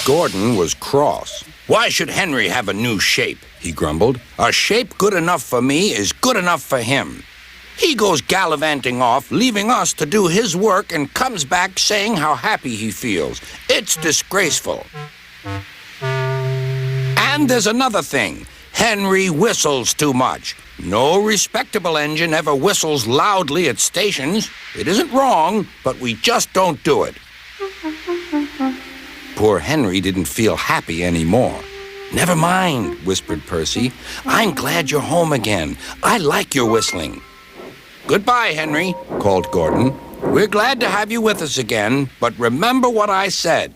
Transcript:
Gordon was cross. "Why should Henry have a new shape?" he grumbled. "A shape good enough for me is good enough for him. He goes gallivanting off, leaving us to do his work, and comes back saying how happy he feels. It's disgraceful. And there's another thing. Henry whistles too much. No respectable engine ever whistles loudly at stations. It isn't wrong, but we just don't do it." Poor Henry didn't feel happy anymore. "Never mind," whispered Percy. "I'm glad you're home again. I like your whistling." "Goodbye, Henry," called Gordon. "We're glad to have you with us again, but remember what I said.